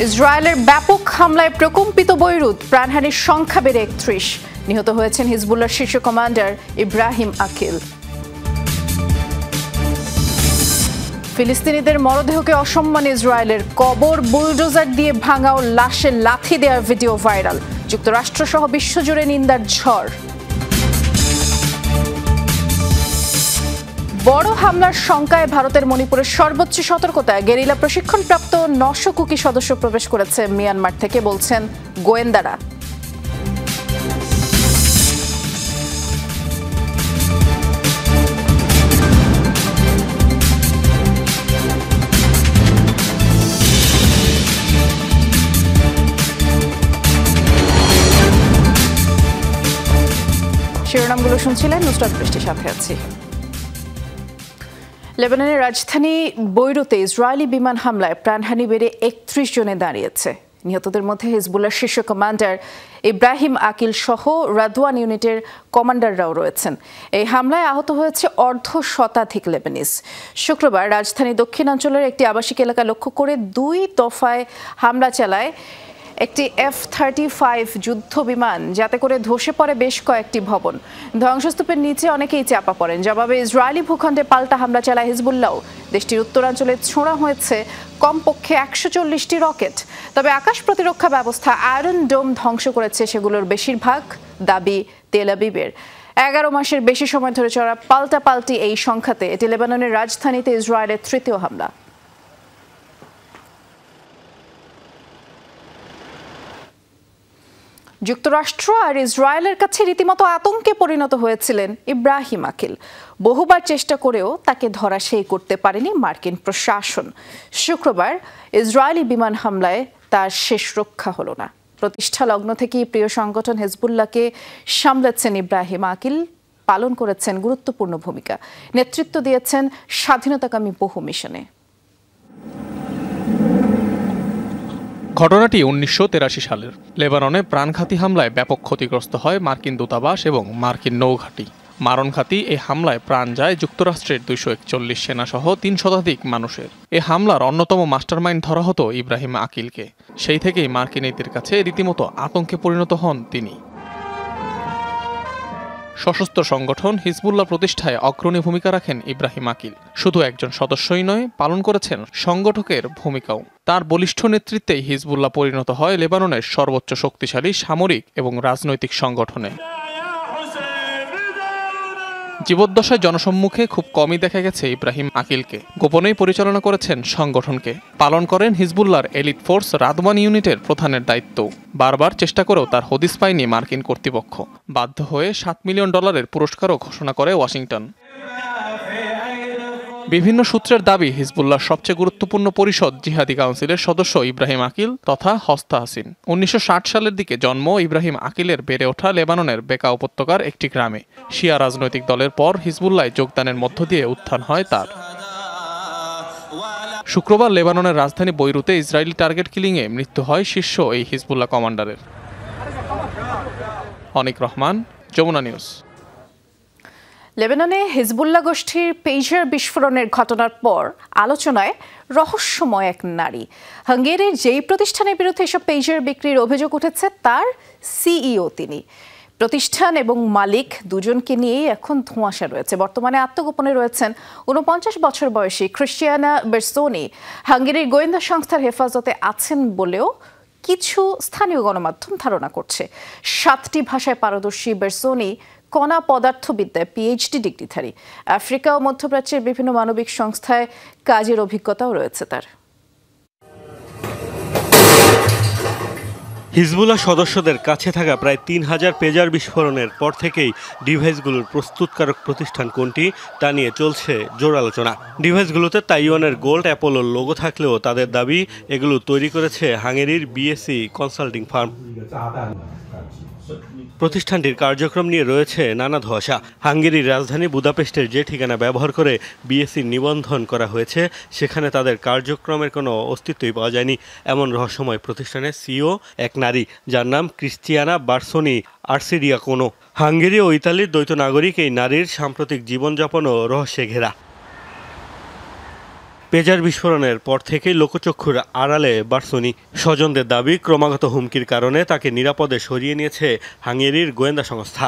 ইসরায়েলের ব্যাপক হামলায় প্রকম্পিত বৈরুত, প্রাণহানির সংখ্যা বেড়ে ৩১। নিহত হয়েছেন হিজবুল্লাহর শীর্ষ কমান্ডার ইব্রাহিম আকিল। ফিলিস্তিনিদের মরদেহকে অসম্মান ইসরায়েলের, কবর বুলডোজার দিয়ে ভাঙা ও লাশে লাথি দেওয়ার ভিডিও ভাইরাল। যুক্তরাষ্ট্রসহ বিশ্বজুড়ে নিন্দার ঝড়। বড় হামলার শঙ্কায় ভারতের মণিপুরের সর্বোচ্চ সতর্কতায় গেরিলা প্রশিক্ষণপ্রাপ্ত ৯০০ কুকি সদস্য প্রবেশ করেছে মিয়ানমার থেকে, বলছেন গোয়েন্দারা। শিরোনামগুলো শুনছিলেন, নুসরাত বৃষ্টির সাথে আছি। লেবাননের রাজধানী বৈরুতে ইসরায়েলি বিমান হামলায় প্রাণহানি বেড়ে ৩১ জনে দাঁড়িয়েছে। নিহতদের মধ্যে হিজবুল্লাহর শীর্ষ কমান্ডার ইব্রাহিম আকিল সহ রাদওয়ান ইউনিটের কমান্ডাররাও রয়েছেন। এই হামলায় আহত হয়েছে অর্ধশতাধিক লেবানিজ। শুক্রবার রাজধানী দক্ষিণাঞ্চলের একটি আবাসিক এলাকা লক্ষ্য করে ২ দফায় হামলা চালায় একটি F-35 যুদ্ধ বিমান, যাতে করে ধসে পড়ে বেশ কয়েকটি ভবন। ধ্বংসস্তূপের নিচে অনেকেই চাপা পড়েন। জবাবে ইসরায়েলি ভূখণ্ডে পাল্টা হামলা চালায় হিজবুল্লাহ। দেশটির উত্তরাঞ্চলে ছোড়া হয়েছে কমপক্ষে ১৪০টি রকেট। তবে আকাশ প্রতিরক্ষা ব্যবস্থা আয়রন ডোম ধ্বংস করেছে সেগুলোর বেশিরভাগ, দাবি তেল আবিবের। ১১ মাসের বেশি সময় ধরে চলা পাল্টাপাল্টি এই সংখ্যাতে এটি লেবাননের রাজধানীতে ইসরায়েলের তৃতীয় হামলা। যুক্তরাষ্ট্র আর ইসরায়েলের কাছে রীতিমতো আতঙ্কে পরিণত হয়েছিলেন ইব্রাহিম আকিল। বহুবার চেষ্টা করেও তাকে ধরাশায়ী করতে পারেনি মার্কিন প্রশাসন। শুক্রবার ইসরায়েলি বিমান হামলায় তার শেষ রক্ষা হলো না। প্রতিষ্ঠা লগ্ন থেকেই প্রিয় সংগঠন হিজবুল্লাহকে সামলাচ্ছেন ইব্রাহিম আকিল, পালন করেছেন গুরুত্বপূর্ণ ভূমিকা, নেতৃত্ব দিয়েছেন স্বাধীনতাকামী বহু মিশনে। ঘটনাটি ১৯৮৩ সালের। লেবাননে প্রাণঘাতী হামলায় ব্যাপক ক্ষতিগ্রস্ত হয় মার্কিন দূতাবাস এবং মার্কিন নৌঘাঁটি। মারণঘাতী এই হামলায় প্রাণ যায় যুক্তরাষ্ট্রের ২৪১ সেনাসহ ৩ শতাধিক মানুষের। এ হামলার অন্যতম মাস্টারমাইন্ড ধরা হতো ইব্রাহিম আকিলকে। সেই থেকেই মার্কিনীদের কাছে রীতিমতো আতঙ্কে পরিণত হন তিনি। সশস্ত্র সংগঠন হিজবুল্লাহ প্রতিষ্ঠায় অগ্রণী ভূমিকা রাখেন ইব্রাহিম আকিল। শুধু একজন সদস্যই নয়, পালন করেছেন সংগঠকের ভূমিকাও। তার বলিষ্ঠ নেতৃত্বেই হিজবুল্লাহ পরিণত হয় লেবাননের সর্বোচ্চ শক্তিশালী সামরিক এবং রাজনৈতিক সংগঠনে। জীবদ্দশায় জনসম্মুখে খুব কমই দেখা গেছে ইব্রাহিম আকিলকে। গোপনেই পরিচালনা করেছেন সংগঠনকে। পালন করেন হিজবুল্লাহর এলিট ফোর্স রাদওয়ান ইউনিটের প্রধানের দায়িত্ব। বারবার চেষ্টা করেও তার হদিস পায়নি মার্কিন কর্তৃপক্ষ। বাধ্য হয়ে $7 মিলিয়ন পুরস্কারও ঘোষণা করে ওয়াশিংটন। বিভিন্ন সূত্রের দাবি, হিজবুল্লাহর সবচেয়ে গুরুত্বপূর্ণ পরিষদ জিহাদি কাউন্সিলের সদস্য ইব্রাহিম আকিল তথা হস্তা হাসিন। ১৯৬০ সালের দিকে জন্ম ইব্রাহিম আকিলের বেড়ে ওঠা লেবাননের বেকা উপত্যকার একটি গ্রামে। শিয়া রাজনৈতিক দলের পর হিজবুল্লায় যোগদানের মধ্য দিয়ে উত্থান হয় তার। শুক্রবার লেবাননের রাজধানী বৈরুতে ইসরায়েলি টার্গেট কিলিংয়ে মৃত্যু হয় শীর্ষ এই হিজবুল্লাহ কমান্ডারের। অনিক রহমান, যমুনা নিউজ। লেবাননে হিজবুল্লাহ গোষ্ঠীর পেজার বিস্ফোরণের ঘটনার পর আলোচনায় রহস্যময় এক নারী। হাঙ্গেরির যেই প্রতিষ্ঠানের বিরুদ্ধে এসব পেজার বিক্রির অভিযোগ উঠেছে তার সিইও তিনি। প্রতিষ্ঠান এবং মালিক দুজনকে নিয়েই এখন ধোঁয়াশা রয়েছে। বর্তমানে আত্মগোপনে রয়েছেন ৪৯ বছর বয়সী ক্রিস্টিয়ানা বেরসোনি। হাঙ্গেরির গোয়েন্দা সংস্থার হেফাজতে আছেন বলেও কিছু স্থানীয় গণমাধ্যম ধারণা করছে। ৭টি ভাষায় পারদর্শী বেরসোনি কণা পদার্থবিদ্যায় পিএইচডি ডিগ্রিধারী। আফ্রিকা ও মধ্যপ্রাচ্যের বিভিন্ন মানবিক সংস্থায় কাজের অভিজ্ঞতাও রয়েছে তার। হিজবুল্লাহ সদস্যদের কাছে থাকা প্রায় ৩,০০০ পেজার বিস্ফোরণের পর থেকেই ডিভাইসগুলোর প্রস্তুতকারক প্রতিষ্ঠান কোনটি তা নিয়ে চলছে জোর আলোচনা। ডিভাইসগুলোতে তাইওয়ানের গোল্ড অ্যাপোলোর লোগো থাকলেও তাদের দাবি এগুলো তৈরি করেছে হাঙ্গেরির বিএসসি কনসাল্টিং ফার্ম। প্রতিষ্ঠানটির কার্যক্রম নিয়ে রয়েছে নানা ধোঁয়াশা। হাঙ্গেরির রাজধানী বুদাপেস্টের যে ঠিকানা ব্যবহার করে বিএসসি নিবন্ধন করা হয়েছে, সেখানে তাদের কার্যক্রমের কোনো অস্তিত্বই পাওয়া যায়নি। এমন রহস্যময় প্রতিষ্ঠানের সিইও এক নারী, যার নাম ক্রিস্টিয়ানা বারসোনি আর্সিডিয়াকোনো। হাঙ্গেরি ও ইতালির দ্বৈত নাগরিক এই নারীর সাম্প্রতিক জীবনযাপনও রহস্যে ঘেরা। পেজার বিস্ফোরণের পর থেকেই লোকচক্ষুর আড়ালে বার্সোনি। স্বজনদের দাবি, ক্রমাগত হুমকির কারণে তাকে নিরাপদে সরিয়ে নিয়েছে হাঙ্গেরির গোয়েন্দা সংস্থা।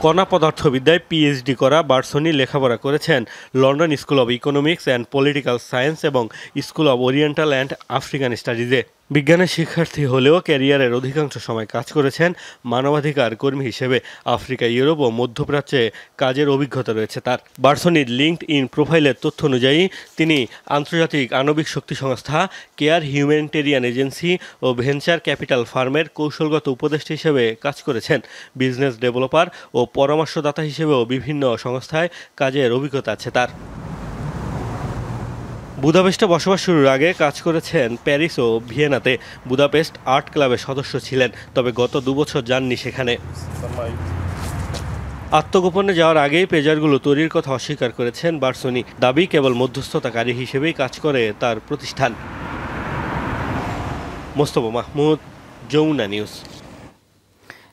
কণা পদার্থবিদ্যায় পিএইচডি করা বার্সোনি লেখাপড়া করেছেন London School of Economics and Political Science এবং School of Oriental and African স্টাডিজে। বিজ্ঞানের শিক্ষার্থী হলেও ক্যারিয়ারের অধিকাংশ সময় কাজ করেছেন মানবাধিকার কর্মী হিসেবে। আফ্রিকা, ইউরোপ ও মধ্যপ্রাচ্যে কাজের অভিজ্ঞতা রয়েছে তার। বার্সোনির লিঙ্কড-ইন প্রোফাইলের তথ্য অনুযায়ী তিনি আন্তর্জাতিক আণবিক শক্তি সংস্থা, কেয়ার হিউম্যানিটেরিয়ান এজেন্সি ও ভেঞ্চার ক্যাপিটাল ফার্মের কৌশলগত উপদেষ্টা হিসেবে কাজ করেছেন। বিজনেস ডেভেলপার ও পরামর্শদাতা হিসেবেও বিভিন্ন সংস্থায় কাজের অভিজ্ঞতা আছে তার। বুদাপেস্টে বসবাস শুরুর আগে কাজ করেছেন প্যারিস ও ভিয়েনাতে। বুদাপেস্ট আর্ট ক্লাবের সদস্য ছিলেন, তবে গত 2 বছর যাননি সেখানে। আত্মগোপনে যাওয়ার আগেই পেজারগুলো তৈরির কথা অস্বীকার করেছেন বার্সোনি। দাবি, কেবল মধ্যস্থতাকারী হিসেবেই কাজ করে তার প্রতিষ্ঠান। মোস্তফা মাহমুদ, যমুনা নিউজ।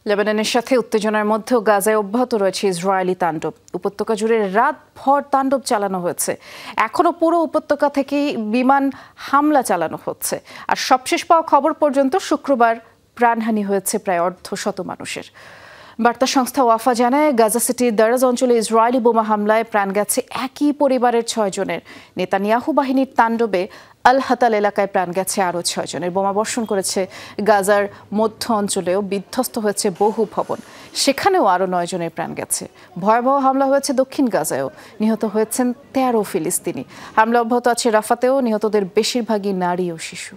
লেবাননের সাথে উত্তেজনার মধ্যেও গাজায় অব্যাহত রয়েছে ইসরায়েলি তাণ্ডব। উপত্যকা জুড়ে রাতভর তাণ্ডব চালানো হয়েছে। এখনো পুরো উপত্যকা থেকেই বিমান হামলা চালানো হচ্ছে। আর সবশেষ পাওয়া খবর পর্যন্ত শুক্রবার প্রাণহানি হয়েছে প্রায় 150 মানুষের। বার্তা সংস্থা ওয়াফা জানায়, গাজা সিটির দারাজ অঞ্চলে ইসরায়েলি বোমা হামলায় প্রাণ গেছে একই পরিবারের 6 জনের। নেতানিয়াহু বাহিনীর তাণ্ডবে আল হাতাল এলাকায় প্রাণ গেছে আরও 6 জনের। বোমা বর্ষণ করেছে গাজার মধ্য অঞ্চলেও, বিধ্বস্ত হয়েছে বহু ভবন, সেখানেও আরও 9 জনের প্রাণ গেছে। ভয়াবহ হামলা হয়েছে দক্ষিণ গাজায়ও, নিহত হয়েছেন 13 ফিলিস্তিনি। হামলা অব্যাহত আছে রাফাতেও, নিহতদের বেশিরভাগই নারী ও শিশু।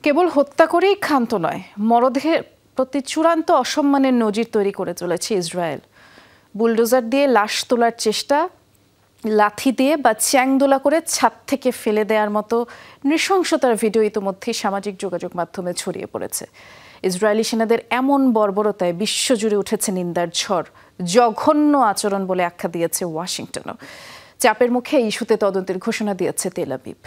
কেবল হত্যা করেই ক্ষান্ত নয়, মরদেহের প্রতি চূড়ান্ত অসম্মানের নজির তৈরি করে চলেছে ইসরায়েল। বুলডোজার দিয়ে লাশ তোলার চেষ্টা, লাথি দিয়ে বা চ্যাংদোলা করে ছাদ থেকে ফেলে দেওয়ার মতো নৃশংসতার ভিডিও ইতিমধ্যেই সামাজিক যোগাযোগ মাধ্যমে ছড়িয়ে পড়েছে। ইসরায়েলি সেনাদের এমন বর্বরতায় বিশ্বজুড়ে উঠেছে নিন্দার ঝড়। জঘন্য আচরণ বলে আখ্যা দিয়েছে ওয়াশিংটনও। চাপের মুখে ইস্যুতে তদন্তের ঘোষণা দিয়েছে তেল আবিব।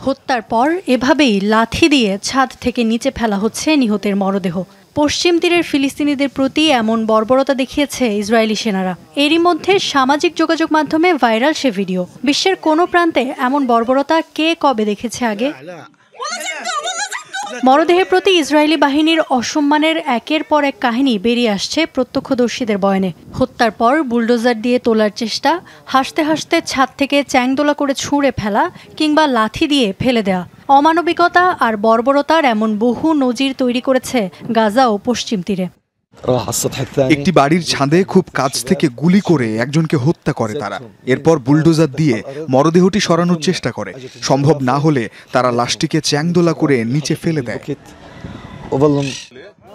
হত্যার পর এভাবেই লাথি দিয়ে ছাদ থেকে নিচে ফেলা হচ্ছে নিহতের মরদেহ। পশ্চিম তীরের ফিলিস্তিনিদের প্রতি এমন বর্বরতা দেখিয়েছে ইসরায়েলি সেনারা। এরই মধ্যে সামাজিক যোগাযোগ মাধ্যমে ভাইরাল সে ভিডিও। বিশ্বের কোনো প্রান্তে এমন বর্বরতা কে কবে দেখেছে আগে? মরদেহের প্রতি ইসরায়েলি বাহিনীর অসম্মানের একের পর এক কাহিনী বেরিয়ে আসছে প্রত্যক্ষদর্শীদের বয়ানে। হত্যার পর বুলডোজার দিয়ে তোলার চেষ্টা, হাসতে হাসতে ছাদ থেকে চ্যাংদোলা করে ছুঁড়ে ফেলা কিংবা লাথি দিয়ে ফেলে দেয়া, অমানবিকতা আর বর্বরতার এমন বহু নজির তৈরি করেছে গাজা ও পশ্চিম তীরে। একটি বাড়ির ছাদে খুব কাছ থেকে গুলি করে একজনকে হত্যা করে তারা। এরপর বুলডোজার দিয়ে মরদেহটি সরানোর চেষ্টা করে। সম্ভব না হলে তারা লাশটিকে চ্যাংদোলা করে নিচে ফেলে দেয়।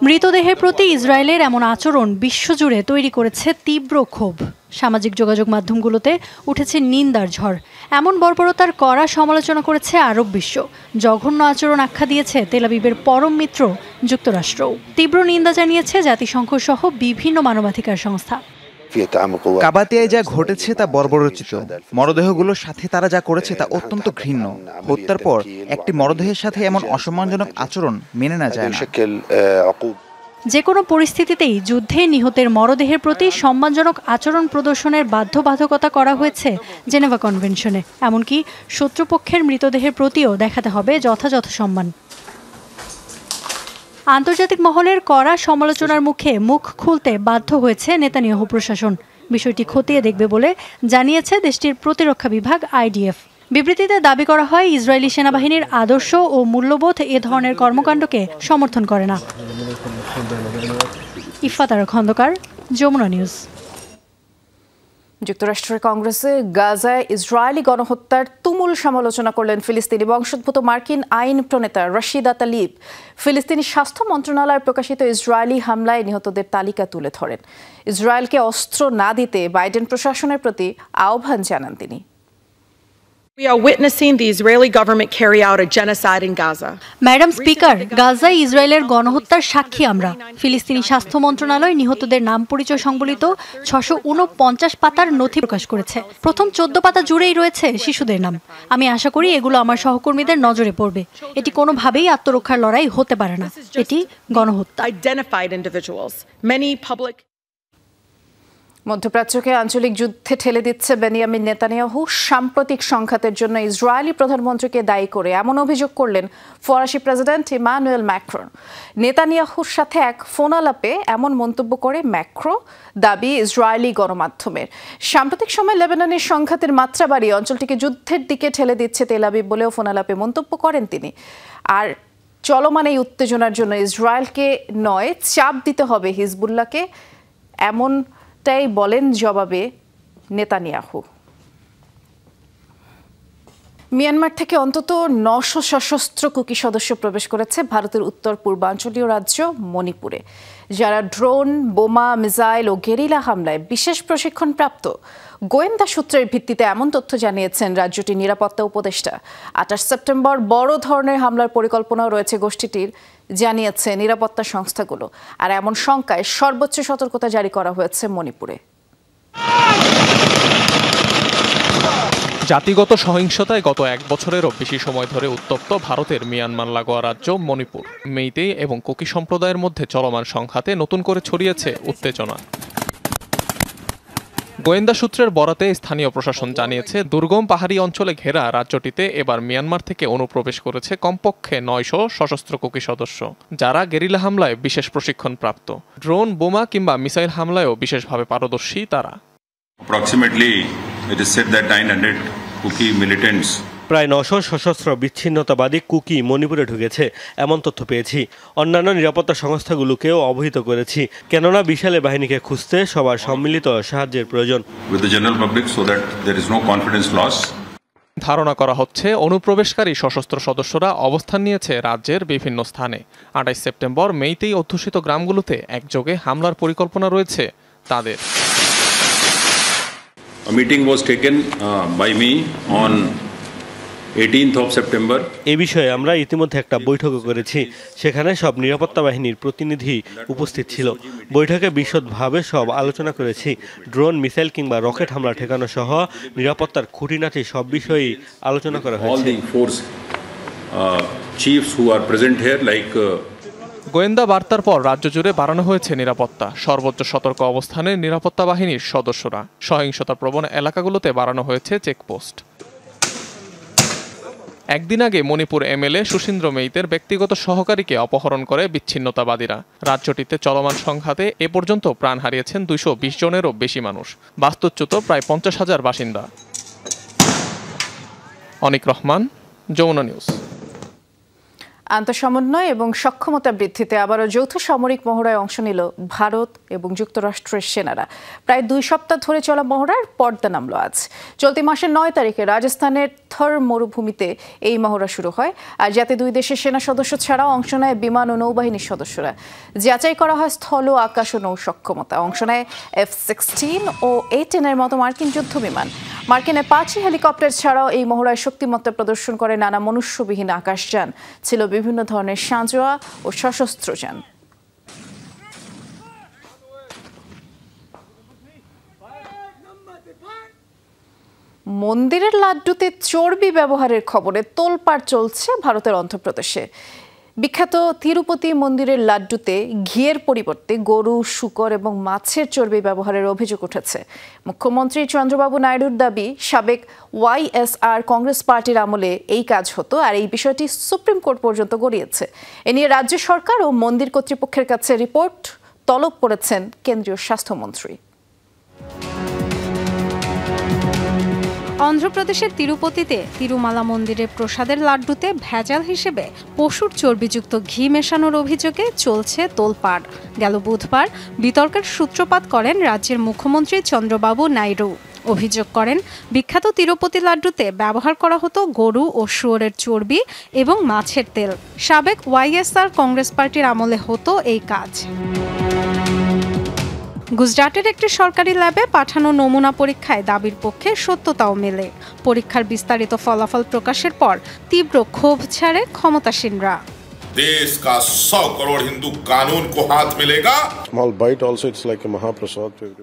মৃতদেহের প্রতি ইসরায়েলের এমন আচরণ বিশ্বজুড়ে তৈরি করেছে তীব্র ক্ষোভ। সামাজিক যোগাযোগ মাধ্যমগুলোতে উঠেছে নিন্দার ঝড়। এমন বর্বরতার কড়া সমালোচনা করেছে আরব বিশ্ব। জঘন্য আচরণ আখ্যা দিয়েছে তেল আবিবের পরম মিত্র যুক্তরাষ্ট্রও। তীব্র নিন্দা জানিয়েছে জাতিসংঘ সহ বিভিন্ন মানবাধিকার সংস্থা। কাবাতিয়ায় যা ঘটেছে তা বর্বরোচিত। মরদেহগুলোর সাথে তারা যা করেছে তা অত্যন্ত ঘৃণ্য। হত্যার পর একটি মরদেহের সাথে এমন অসম্মানজনক আচরণ মেনে না যায় না। যে কোনো পরিস্থিতিতেই যুদ্ধে নিহতের মরদেহের প্রতি সম্মানজনক আচরণ প্রদর্শনের বাধ্যবাধকতা করা হয়েছে জেনেভা কনভেনশনে। এমনকি শত্রুপক্ষের মৃতদেহের প্রতিও দেখাতে হবে যথাযথ সম্মান। আন্তর্জাতিক মহলের কড়া সমালোচনার মুখে মুখ খুলতে বাধ্য হয়েছে নেতানিয়াহু প্রশাসন। বিষয়টি খতিয়ে দেখবে বলে জানিয়েছে দেশটির প্রতিরক্ষা বিভাগ IDF। বিবৃতিতে দাবি করা হয়, ইসরায়েলি সেনাবাহিনীর আদর্শ ও মূল্যবোধ এ ধরনের কর্মকাণ্ডকে সমর্থন করে না। ইফাতারা খন্দকার, যমুনা নিউজ। যুক্তরাষ্ট্রের কংগ্রেসে গাজায় ইসরায়েলি গণহত্যার তুমুল সমালোচনা করলেন ফিলিস্তিনি বংশোদ্ভূত মার্কিন আইন প্রণেতা রাশিদা তালিব। ফিলিস্তিনি স্বাস্থ্য মন্ত্রণালয় প্রকাশিত ইসরায়েলি হামলায় নিহতদের তালিকা তুলে ধরেন। ইসরায়েলকে অস্ত্র না দিতে বাইডেন প্রশাসনের প্রতি আহ্বান জানান তিনি। We are witnessing the Israeli government carry out a genocide in Gaza. Madam speaker, গাজায় ইসরায়েলের গণহত্যার সাক্ষী আমরা। ফিলিস্তিনি স্বাস্থ্য মন্ত্রণালয় নিহতদের নাম পরিচয় সংবলিত 649 পাতার নথি প্রকাশ করেছে। প্রথম 14 পাতা জুড়েই রয়েছে শিশুদের নাম। আমি আশা করি এগুলো আমার সহকর্মীদের নজরে পড়বে। এটি কোনোভাবেই আত্মরক্ষার লড়াই হতে পারে না, এটি গণহত্যা। Identified individuals. Many public মধ্যপ্রাচ্যকে আঞ্চলিক যুদ্ধে ঠেলে দিচ্ছে বেনিয়ামিন নেতানিয়াহু। সাম্প্রতিক সংঘাতের জন্য ইসরায়েলি প্রধানমন্ত্রীকে দায়ী করে এমন অভিযোগ করলেন ফরাসি প্রেসিডেন্ট ইমানুয়েল ম্যাক্রন। নেতানিয়াহুর সাথে এক ফোন আলাপে এমন মন্তব্য করে ম্যাক্রো, দাবি ইসরায়েলি গণমাধ্যমের। সাম্প্রতিক সময় লেবাননের সংঘাতের মাত্রা বাড়িয়ে অঞ্চলটিকে যুদ্ধের দিকে ঠেলে দিচ্ছে তেল আবিব বলেও ফোন আলাপে মন্তব্য করেন তিনি। আর চলমান এই উত্তেজনার জন্য ইসরায়েলকে নয়, চাপ দিতে হবে হিজবুল্লাহকে, এমনটাই বলেন জবাবে নেতানিয়াহু। মিয়ানমার থেকে অন্তত 900 সশস্ত্র কুকি সদস্য প্রবেশ করেছে ভারতের উত্তর পূর্বাঞ্চলীয় রাজ্য মণিপুরে, যারা ড্রোন, বোমা, মিসাইল ও গেরিলা হামলায় বিশেষ প্রশিক্ষণ প্রাপ্ত। গোয়েন্দা সূত্রের ভিত্তিতে এমন তথ্য জানিয়েছেন রাজ্যটির নিরাপত্তা উপদেষ্টা। 28 সেপ্টেম্বর বড় ধরনের হামলার পরিকল্পনাও রয়েছে গোষ্ঠীটির, জানিয়েছে নিরাপত্তা সংস্থাগুলো। আর এমন শঙ্কায় সর্বোচ্চ সতর্কতা জারি করা হয়েছে মণিপুরে। জাতিগত সহিংসতায় গত 1 বছরেরও বেশি সময় ধরে উত্তপ্ত ভারতের মিয়ানমার লাগোয়া রাজ্য মণিপুর। মেইতেই এবং কুকি সম্প্রদায়ের মধ্যে চলমান সংঘাতে নতুন করে ছড়িয়েছে উত্তেজনা। গোয়েন্দা সূত্রের বরাতে স্থানীয় প্রশাসন জানিয়েছে, দুর্গম পাহাড়ি অঞ্চলে ঘেরা রাজ্যটিতে এবার মিয়ানমার থেকে অনুপ্রবেশ করেছে কমপক্ষে 900 সশস্ত্র কুকি সদস্য, যারা গেরিলা হামলায় বিশেষ প্রশিক্ষণ প্রাপ্ত। ড্রোন, বোমা কিংবা মিসাইল হামলায়ও বিশেষভাবে পারদর্শী তারা। Approximately, it is said that 900 Kuki militants. প্রায় 900 সশস্ত্র বিচ্ছিন্নতাবাদী কুকি মণিপুরে ঢুকেছে এমন তথ্য পেয়েছি। অন্যান্য নিরাপত্তা সংস্থাগুলোকেও অবহিত করেছি, কেননা বিশাল বাহিনীকে খুঁজতে সবার সম্মিলিত সাহায্যের প্রয়োজন। With the general public so that there is no confidence loss. ধারণা করা হচ্ছে অনুপ্রবেশকারী সশস্ত্র সদস্যরা অবস্থান নিয়েছে রাজ্যের বিভিন্ন স্থানে। 28 সেপ্টেম্বর মেইতেই অধ্যুষিত গ্রামগুলোতে একযোগে হামলার পরিকল্পনা রয়েছে তাদের। A meeting was taken by me on 18th of September. এই বিষয়ে আমরা ইতিমধ্যে একটা বৈঠকও করেছি, সেখানে সব নিরাপত্তা বাহিনীর প্রতিনিধি উপস্থিত ছিল। বৈঠকে বিশদভাবে সব আলোচনা করেছি। ড্রোন, মিসাইল কিংবা রকেট হামলা ঠেকানো সহ নিরাপত্তার খুঁটিনাটি সব বিষয়েই আলোচনা করা হয়েছে। All the force chiefs who are present here like গোয়েন্দা বার্তার পর রাজ্য জুড়ে বাড়ানো হয়েছে নিরাপত্তা। সর্বোচ্চ সতর্ক অবস্থানে নিরাপত্তা বাহিনীর সদস্যরা। সহিংসতা প্রবণ এলাকাগুলোতে বাড়ানো হয়েছে চেকপোস্ট। একদিন আগে মণিপুর এমএলএ সুশীন্দ্র মেইতের ব্যক্তিগত সহকারীকে অপহরণ করে বিচ্ছিন্নতাবাদীরা। রাজ্যটিতে চলমান সংঘাতে এ পর্যন্ত প্রাণ হারিয়েছেন 220 জনেরও বেশি মানুষ, বাস্তুচ্যুত প্রায় 50,000 বাসিন্দা। অনিক রহমান, যমুনা নিউজ। আন্তঃসমন্বয় এবং সক্ষমতা বৃদ্ধিতে আবারও যৌথ সামরিক মহড়ায় অংশ নিল ভারত এবং যুক্তরাষ্ট্রের সেনারা। প্রায় 2 সপ্তাহ ধরে চলা মহড়ার পর্দা নামল আজ। চলতি মাসের 9 তারিখে রাজস্থানের থর মরুভূমিতে এই মহড়া শুরু হয়। আর যাতে 2 দেশের সেনা সদস্য ছাড়াও অংশ নেয় বিমান ও নৌবাহিনীর সদস্যরা। যাচাই করা হয় স্থল, আকাশ ও নৌ সক্ষমতা। অংশ নেয় F-16 ও A-10 এর মতো মার্কিন যুদ্ধ বিমান। মার্কিন অ্যাপাচি হেলিকপ্টার ছাড়াও এই মহড়ায় শক্তিমত্তা প্রদর্শন করে নানা মনুষ্যবিহীন আকাশযান, ছিল বিভিন্ন ধরনের সাঁজোয়া ও সশস্ত্র যান। মন্দিরের লাড্ডুতে চর্বি ব্যবহারের খবরে তোলপাড় চলছে ভারতের অন্ধ্রপ্রদেশে। বিখ্যাত তিরুপতি মন্দিরের লাড্ডুতে ঘিয়ের পরিবর্তে গরু, শূকর এবং মাছের চর্বি ব্যবহারের অভিযোগ উঠেছে। মুখ্যমন্ত্রী চন্দ্রবাবু নাইডুর দাবি, সাবেক YSR কংগ্রেস পার্টির আমলে এই কাজ হতো, আর এই বিষয়টি সুপ্রিম কোর্ট পর্যন্ত গড়িয়েছে। এ নিয়ে রাজ্য সরকার ও মন্দির কর্তৃপক্ষের কাছে রিপোর্ট তলব করেছেন কেন্দ্রীয় স্বাস্থ্যমন্ত্রী। অন্ধ্রপ্রদেশের তিরুপতিতে তিরুমালা মন্দিরের প্রসাদের লাড্ডুতে ভেজাল হিসেবে পশুর চর্বিযুক্ত ঘি মেশানোর অভিযোগে চলছে তোলপাড়। গেল বুধবার বিতর্কের সূত্রপাত করেন রাজ্যের মুখ্যমন্ত্রী চন্দ্রবাবু নাইডু। অভিযোগ করেন, বিখ্যাত তিরুপতি লাড্ডুতে ব্যবহার করা হতো গরু ও শুয়োরের চর্বি এবং মাছের তেল। সাবেক YSR কংগ্রেস পার্টির আমলে হতো এই কাজ। গুজরাটের একটি সরকারি ল্যাবে পাঠানো নমুনা পরীক্ষায় দাবির পক্ষে সত্যতাও মেলে। পরীক্ষার বিস্তারিত ফলাফল প্রকাশের পর তীব্র ক্ষোভ ছাড়ে ক্ষমতাসীনরা। देश का 100 करोड़ हिंदू कानून को हाथ मिलेगा।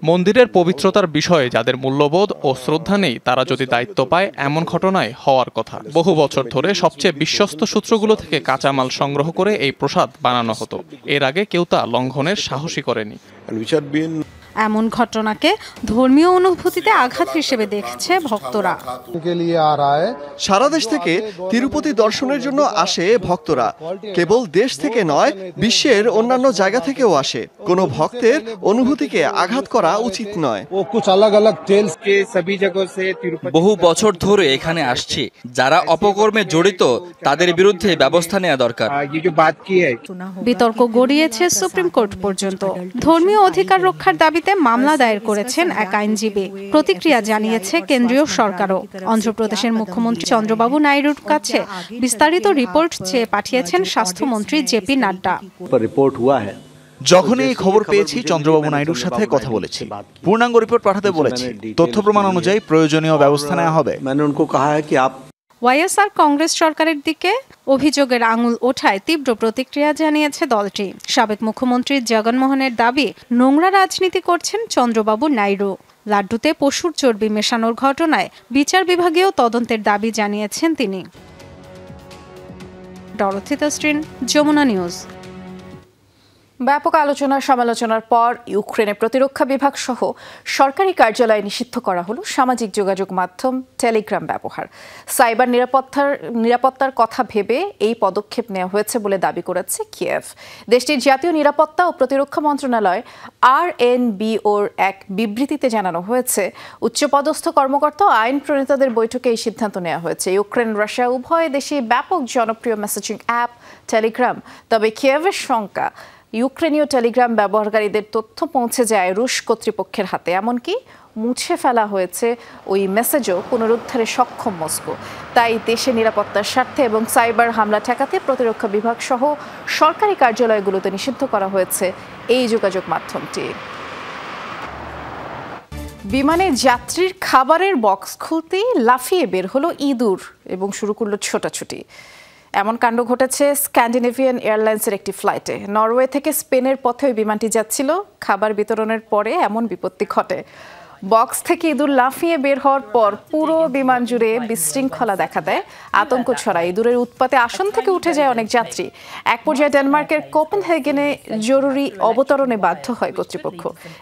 মন্দিরের পবিত্রতার বিষয়ে যাদের মূল্যবোধ ও শ্রদ্ধা নেই তারা যদি দায়িত্ব পায় এমন ঘটনায় হওয়ার কথা। বহু বছর ধরে সবচেয়ে বিশ্বস্ত সূত্রগুলো থেকে কাঁচামাল সংগ্রহ করে এই প্রসাদ বানানো হতো। এর আগে কেউ তা লঙ্ঘনের সাহসী করেনি। এমন ঘটনাকে ধর্মীয় অনুভূতিতে আঘাত হিসেবে দেখছে ভক্তরা। সারা দেশ থেকে তিরুপতি দর্শনের জন্য আসে ভক্তরা। কেবল দেশ থেকে নয়, বিশ্বের অন্যান্য জায়গা থেকেও আসে। কোনো ভক্তের অনুভূতিকে আঘাত করা উচিত নয়। বহু বছর ধরে এখানে আসছি, যারা অপকর্মে জড়িত তাদের বিরুদ্ধে ব্যবস্থা নেওয়া দরকার। বিতর্ক গড়িয়েছে সুপ্রিম কোর্ট পর্যন্ত। ধর্মীয় অধিকার রক্ষার দাবিতে মামলা দায়ের করেছেন এক আইনজীবী। প্রতিক্রিয়া জানিয়েছে কেন্দ্রীয় সরকারও। অন্ধ্রপ্রদেশের মুখ্যমন্ত্রী চন্দ্রবাবু নাইডুর কাছে বিস্তারিত রিপোর্ট চেয়ে পাঠিয়েছেন স্বাস্থ্যমন্ত্রী জেপি নাড্ডা। যখনই এই খবর পেয়েছি চন্দ্রবাবু নাইডুর সাথে কথা বলেছি, পূর্ণাঙ্গ রিপোর্ট পাঠাতে বলেছি। তথ্য প্রমাণ অনুযায়ী প্রয়োজনীয় ব্যবস্থা নেওয়া হবে। ওয়াইএসআর কংগ্রেস সরকারের দিকে অভিযোগের আঙুল ওঠায় তীব্র প্রতিক্রিয়া জানিয়েছে দলটি। সাবেক মুখ্যমন্ত্রী জগনমোহনের দাবি, নোংরা রাজনীতি করছেন চন্দ্রবাবু নাইডু। লাড্ডুতে পশুর চর্বি মেশানোর ঘটনায় বিচার বিভাগীয় তদন্তের দাবি জানিয়েছেন তিনি। Dorothy Tasrin, Jamuna news. ব্যাপক আলোচনা সমালোচনার পর ইউক্রেনের প্রতিরক্ষা বিভাগ সহ সরকারি কার্যালয়ে নিষিদ্ধ করা হলো সামাজিক যোগাযোগ মাধ্যম টেলিগ্রাম ব্যবহার। সাইবার নিরাপত্তার কথা ভেবে এই পদক্ষেপ নেওয়া হয়েছে বলে দাবি করেছে কিয়েভ। দেশটির জাতীয় নিরাপত্তা ও প্রতিরক্ষা মন্ত্রণালয় আরএনবিওর এক বিবৃতিতে জানানো হয়েছে, উচ্চপদস্থ কর্মকর্তা ও আইন প্রণেতাদের বৈঠকে এই সিদ্ধান্ত নেওয়া হয়েছে। ইউক্রেন রাশিয়া উভয় দেশে ব্যাপক জনপ্রিয় মেসেজিং অ্যাপ টেলিগ্রাম। তবে কিয়েভের শঙ্কা, ইউক্রেনীয় টেলিগ্রাম ব্যবহারকারীদের তথ্য পৌঁছে যায় রুশ কর্তৃপক্ষের হাতে, এমনকি মুছে ফেলা হয়েছে ওই মেসেজও পুনরুদ্ধারে সক্ষম মস্কো। তাই দেশের নিরাপত্তার স্বার্থে এবং সাইবার হামলা ঠেকাতে প্রতিরক্ষা বিভাগ সহ সরকারি কার্যালয়গুলোতে নিষিদ্ধ করা হয়েছে এই যোগাযোগ মাধ্যমটি। বিমানে যাত্রীর খাবারের বক্স খুলতেই লাফিয়ে বের হলো ইঁদুর এবং শুরু করলো ছোটাছুটি। এমন কাণ্ড ঘটেছে স্ক্যান্ডিনেভিয়ান এয়ারলাইন্সের একটি ফ্লাইটে। নরওয়ে থেকে স্পেনের পথে ওই বিমানটি যাচ্ছিল। খাবার বিতরণের পরে এমন বিপত্তি ঘটে। বক্স থেকে ইঁদুর লাফিয়ে বের হওয়ার পর পুরো বিমান জুড়ে বিশৃঙ্খলা দেখা দেয়, আতঙ্ক ছড়ায়। ইঁদুরের উৎপাতে আসন থেকে উঠে যায় অনেক যাত্রী। এক পর্যায়ে ডেনমার্কের কোপেনহেগেনে জরুরি অবতরণে বাধ্য হয় কর্তৃপক্ষ।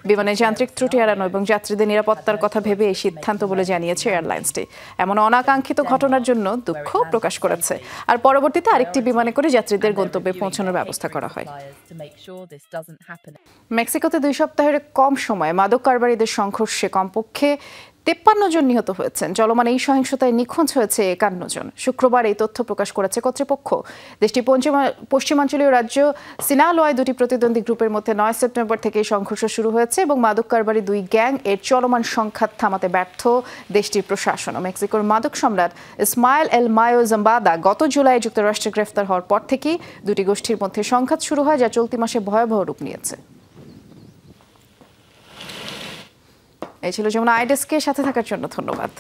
বিমানের যান্ত্রিক ত্রুটি এড়ানো এবং যাত্রীদের নিরাপত্তার কথা ভেবে এই সিদ্ধান্ত বলে জানিয়েছে এয়ারলাইন্সটি। এমন অনাকাঙ্ক্ষিত ঘটনার জন্য দুঃখ প্রকাশ করেছে। আর পরবর্তীতে আরেকটি বিমানে করে যাত্রীদের গন্তব্যে পৌঁছানোর ব্যবস্থা করা হয়। মেক্সিকোতে 2 সপ্তাহের কম সময়ে মাদক কারবারিদের সংঘর্ষে কমপক্ষে 53 জন নিহত হয়েছেন। চলমান এই সহিংসতায় নিখোঁজ হয়েছে 51 জন। শুক্রবার এই তথ্য প্রকাশ করেছে কর্তৃপক্ষ। দেশটির পশ্চিমাঞ্চলীয় রাজ্য সিনালোয়ায় 2টি প্রতিদ্বন্দ্বী গ্রুপের মধ্যে 9 সেপ্টেম্বর থেকে সংঘর্ষ শুরু হয়েছে এবং মাদক কারবারি 2 গ্যাং এর চলমান সংঘাত থামাতে ব্যর্থ দেশটির প্রশাসন। মেক্সিকোর মাদক সম্রাট ইসমাইল এল মায়ো জাম্বাদা গত জুলাই যুক্তরাষ্ট্রে গ্রেফতার হওয়ার পর থেকেই 2টি গোষ্ঠীর মধ্যে সংঘাত শুরু হয়, যা চলতি মাসে ভয়াবহ রূপ নিয়েছে। এই ছিল যমুনা আই ডেস্কের সাথে থাকার জন্য ধন্যবাদ।